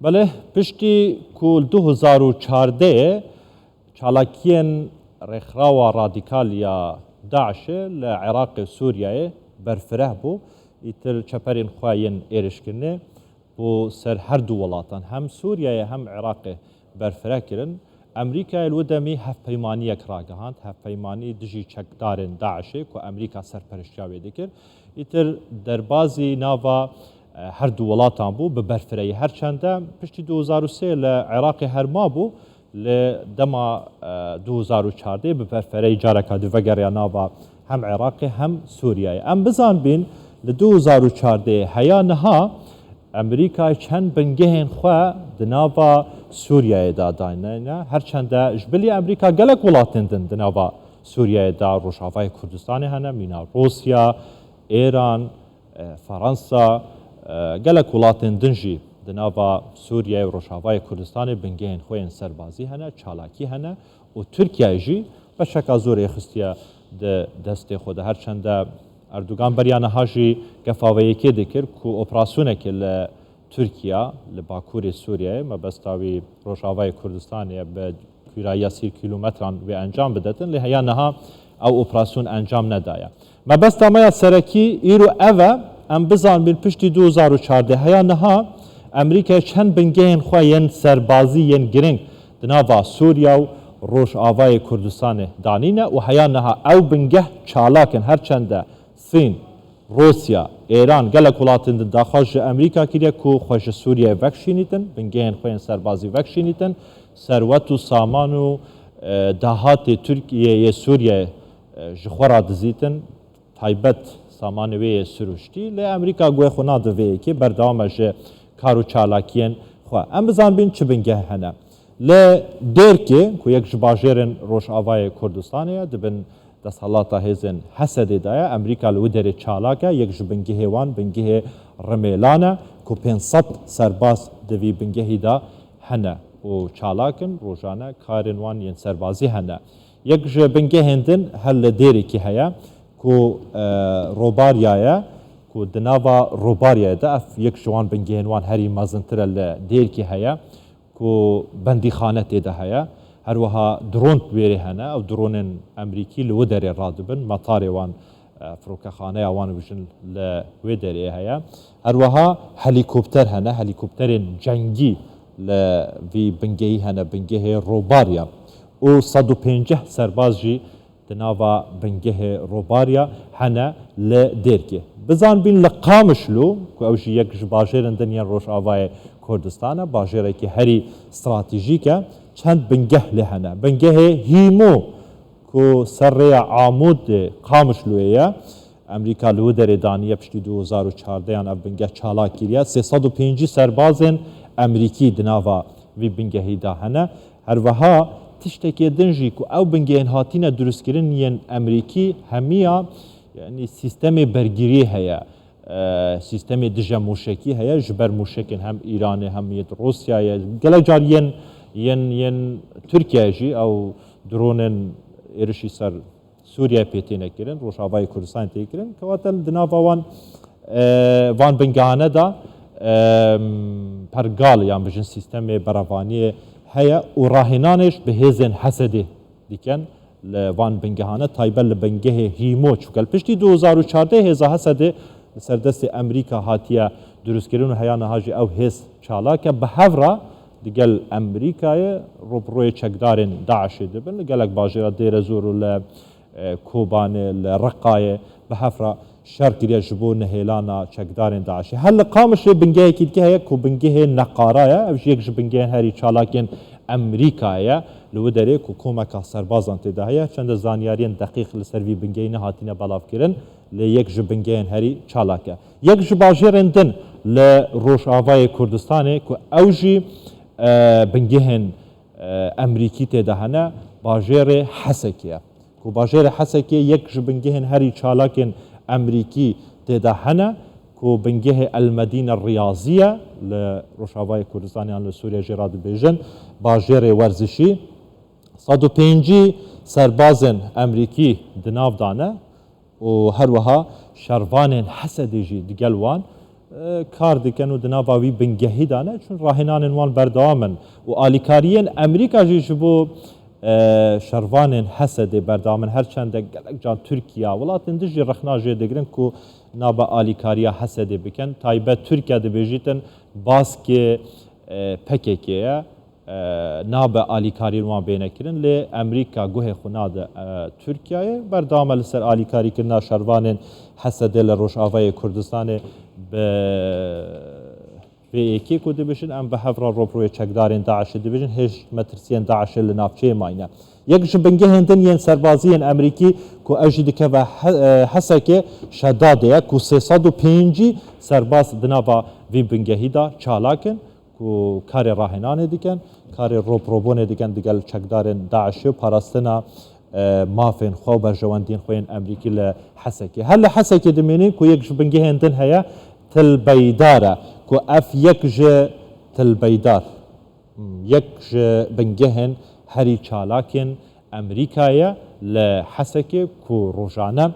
بله پشتی کل 2014 چالاکیان رخراو رادیکال یا داعش لعراق سوریه برفره بو ایتر چپرین خواهین ایرش کرنه بو سر هر دو ولاتان هم سوریه هم عراق برفره کرن امریکا الودمی هف پیمانی اکراگهاند هف پیمانی دجی چکدارن داعشه که امریکا سرپرشتیاوی دکر ایتر در بازی ناوا هر دو ولاتان بو به برفره هرچنده پشتی 2003 لعراق هرما بو لدما 2014 به برفره جارکا دوگریا ناوا هم عراق هم سوریه ام بزان بین ل 2014 هیا نها امریکا چند بنگهن خو دناوا سوریه دا داینه هرچنده جبلی امریکا گلک ولاتن دناوا سوریه دا روشافای کردستان هنه مینا روسیا ایران فرانسا گلک ولاتن دنجی دناوا سوریه و روشافای کردستان بنگهن خوین سربازی هنه چالاکی هنه و ترکیه جی بشکا زور خستیا دست خود هرچنده اردوغان بریان هاجی گفاوی که دکر کو اپراسیونه که لترکیه لباکور سوریه مبستاوی روشافای کردستان به کورایی 30 کیلومتران و انجام بدتن لحیا نها او اپراسیون انجام ندایا مبستا مایا سرکی ایرو اوه ام بزان بین پشتی 2014 هیا نها امریکا چند بنگهن خواهین سربازی ین گرنگ دناوا سوریا و روشافای کردستان دانینه و هیا نها او بنگه چالاکن هرچنده سین، روسیا، ایران گلک ولاتن داخل امریکا کلیه کو خوش سوریه وکشینیتن بنگهن خوین سربازی وکشینیتن ثروت و سامان و دهات ترکیه سوریه جخورا دزیتن تایبت سامانوی سروشتی لی امریکا گوی خونا دوی که بردوامش کارو چالاکین خواه ام بزن بین چه بنگه هنه لی دیر که که یک جباجرن روش آوای کردستانیه دبن دستحالاتا هزن حسد دایا امریکا لو در چالاکه یک جبنگه وان بنگه رمیلانه که 500 سرباز دوی بنگه دا هنه و چالاکن روزانه کارن وان ین سربازی هنه یک جبنگه هندن هل دیری که هیا که روباریایه که دناوا روباریایه دا اف یک جوان بنگه وان هری مازنتر دیر که هیا که بندی خانه تیده هیا هر وها درون بیره هنه او درون امریکی لو دری رادبن مطار وان فروکخانه وان وجن لو دری هیا هر وها هلیکوپتر هنه هلیکوپتر جنگی لوی بنگهی هنه بنگه روباریا او 150 سرباز جی دناوا بنگه روباریا هنه لدرگه بزن بین لقامش لو که اوشی یک باجرن دنیا روش آوای کردستانه باجره که هری استراتژیکه چند بنگه لهنه بنگه هیمو که سر عامود قامش لویه امریکا لو در دانیه پشتی 2014 یان بنگه چالاک کریه 350 سربازن امریکی دناوا وی بنگهی دا هنه هر وها تشتکی دنجی که او بنگه هاتین درست کرن ین امریکی همیا یعنی سیستم برگیری هیا سیستم دجا موشکی هیا جبر موشکن هم ایران هم یت روسیا گله جار ین ترکیه جی او درونن ایرشی سر سوریه پیتینه کرن روشافای کردستان تیکرن که واتل دناوا وان بنگانه دا پرگال یان بجن سیستم براوانی هیا و راهنانش به هزن حسده دیکن لوان بنگهانه تایبل لبنگه هیمو چوکل پشتی 2014 هزا حسده سردست امریکا هاتیه درست کرن و هیا نهاجی او هز چالاکه به هفرا دیگل امریکای روبروی چکدارن داعش دبن لگلک باجرا دیر زورو لکوبان لرقای به هفرا شرکیه جبو نهیلانا چکدارن داعش هل قامش بنگه کید که هیا کو بنگه نقارایه اوش یک بنگه هری چالاکن امریکایه لو داره کو کومک سربازان تداهیه چند زانیارین دقیق لسروی بنگه نهاتینه بلاف کرن لی یک بنگه هری چالاکه یک باجرن دن لروشافای کردستانه که اوجی بنگهن امریکی تدهنه باجر حسکیه که باجر حسکیه یک بنگهن هری چالاکن امریکی تدهنه که بنگه المدینه الریاضیه لروشافای کردستانیان لسوریه جراد بیجن باجر ورزشی 105 سربازن امریکی دناف دانه و هر وها شروان حسدی جی دگلوان کار دکن و دناوا وی بنگهی دانه چون راهنان وان بردوامن و آلیکاریین امریکا جیش بو شروان حسد بردوامن هرچند گلک جان ترکیه ولاتن دجی رخنا جه دگرن کو نابا آلیکاریا حسد بکن تایبت ترکیه دبیجیتن باس که پکیه نابا آلیکاری وان بینکرین لی امریکا گوه خناد ترکیه بردوام لسر آلیکاری کرنا شروان حسد لروش آوای کردستان به ایکی کو دبیجن ام به هفرا روبروی چکدارین داعش دبیجن هیچ مترسین داعش لنافچه ماینه یکش بنگه هندن ین سربازی امریکی کو اجی دکه و حسکه شداده کو 305 سرباز دنابا وی بنگهی دا چالاکن کو کار راهنان دیکن کار روبروبون دیکن دیگل چکدارن داعش و پاراستنا مافین خو برجواندین خوین امریکی لحسکه هل حسکه دمینین کو یکش بنگه هندن هیا تل بیداره کو اف یکج تل بیدار یکج بنگه هن هری چالاکن امریکایه لحسکه کو روزانه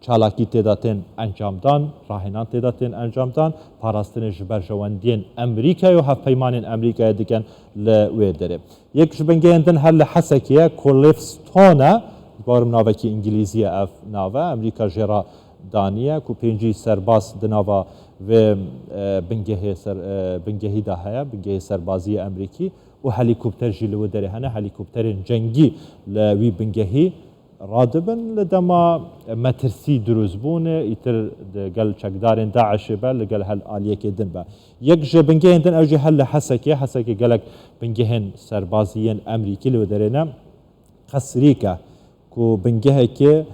چالاکی تداتن انجامدان راهنان تداتن انجامدان پاراستن جبرجواندین امریکا و هف پیمان امریکا دیگن لویدره یک جبنگه اندن هر لحسکیه کولیفستونه بارم ناوکی انگلیزی اف ناوه امریکا جرا دانیه کو پنجی سرباز دناوا و بنگهی ده هیا بنگهی سربازی امریکی و هلیکوپتر جلو داره هنه هلیکوپتر جنگی لوی بنگهی رادبن لدما مترسی دروز بونه ایتر گل چکدارن داعش با لگل هل آلیه که دن با یک جه بنگه هندن او جه هل حسکه گلک بنگه هن سربازیین امریکی لو درنه قصریکه کو بنگه که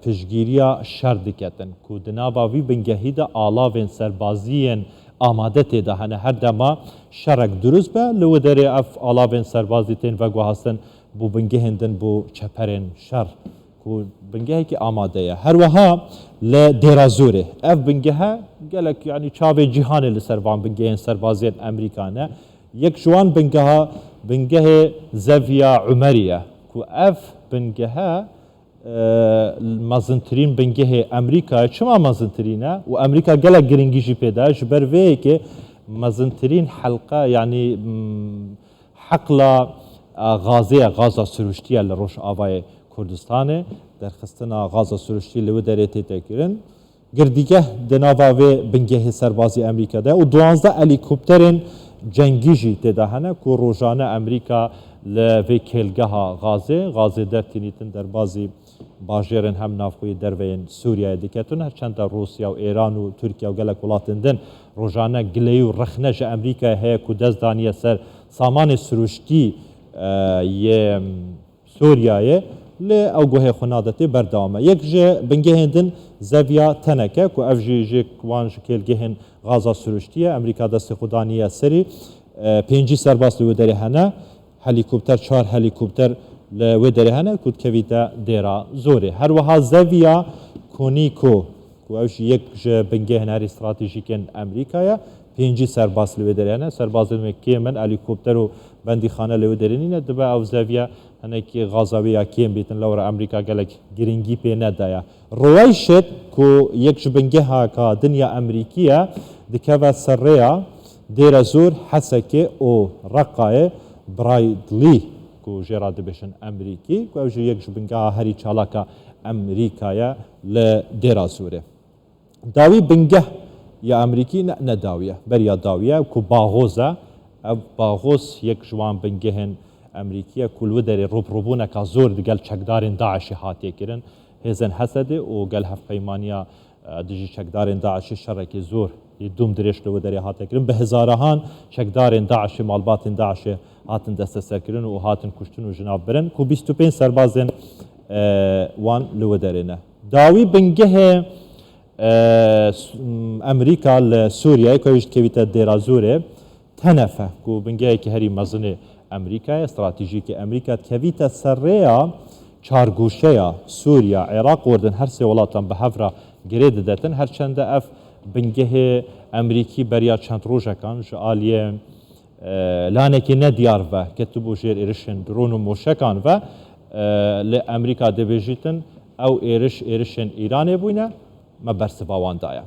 پشگیریا شر دکتن کو دنابا وی بنگهی دا آلاوین سربازیین آماده تیده هنه هر دما شرک دروز با لو دره اف آلاوین سربازی تین و گوهستن بو بنگه هندن بو چپرن شر کو بنگه که آماده هر وها لدرازوره اف بنگه گلک یعنی چاوه جهان لسروان بنگه سربازی امریکانه یک جوان بنگه زویا عمریه کو اف بنگه مازنترین بنگه امریکا چما مازنترینه و امریکا گلک گرنگیجی پیدا جبر وی که مازنترین حلقه یعنی حقلا غازه سروشتی لروش آوای کردستان در خستنا غازه سروشتی لو درته تکرن گردیگه دناوا و بنگه سربازی امریکا ده و 12 هلیکوپترن جنگیجی تدهنه کو روزانه امریکا لوی کلگه غازه در تینیتن در بازی باجرن هم نافوی دروین سوریه دکتون هرچند روسیا و ایران و ترکیه و گلک ولاتندن روزانه گلی و رخنش امریکا هیا کو دست دانیه سر سامان سروشتی یه سوریه ل او گوه خنادتی بردامه یک جه بنگه هندن زویا تنکه کو اف جه کوانج کلگه هن غازه سروشتیه امریکا دست خدانیه سری پنجی سرباز لو داره هنه هلیکوپتر 4 هلیکوپتر لو داره هنه کود کویتا دیرا زوره هر وها زویا کونیکو کو اوش یک جه بنگه هنری استراتژیکن امریکایا پنجی سرباز لو داره هنه سرباز مکی من هلیکوپتر و بندی خانه لو درینه دبا او زویا هنه کی غازوی کیم بیتن لور امریکا گلک گرینگی پی ندایا رویشت کو یک جه بنگه ها کا دنیا امریکیه دکوا سریا دیر زور حسکه او رقای برایدلی کو جرا دبشن امریکی کو اوجه یک بنگه هری چالاکا امریکایا ل دیر زوره داوی بنگه یا امریکی نه داویه بریا داویه کو باغوزه باغوز یک جوان بنگه هن امریکیه کلو در روبروبونه کا زور دگل چکدارن داعش هاتیه کرن هزن حسده و گل هف پیمانیا دجی چکدارن داعش شرک زور دوم درشت لو دری هاتن کرن به هزارهان چکدارن داعش مالباتن داعش هاتن دست سر کرن و هاتن کشتن و جناب برن کو 25 سربازن وان لو درینه داوی بنگه امریکا لسوریه کویشت کویتا دیرازوره تنفه کو بنگه که هری مزن امریکا استراتژیک امریکا کویتا سریا چارگوشه سوریا عراق وردن هر سه ولاتن به هفرا گرید داتن هر چند اف بنگه امریکی بریا چند روزه کان جالیه لانکی ندیار و کتبو جیر ایرشن درون و موشکان و لامریکا دبیجیتن او ایرشن ایران بوینه ما برسباوان دایا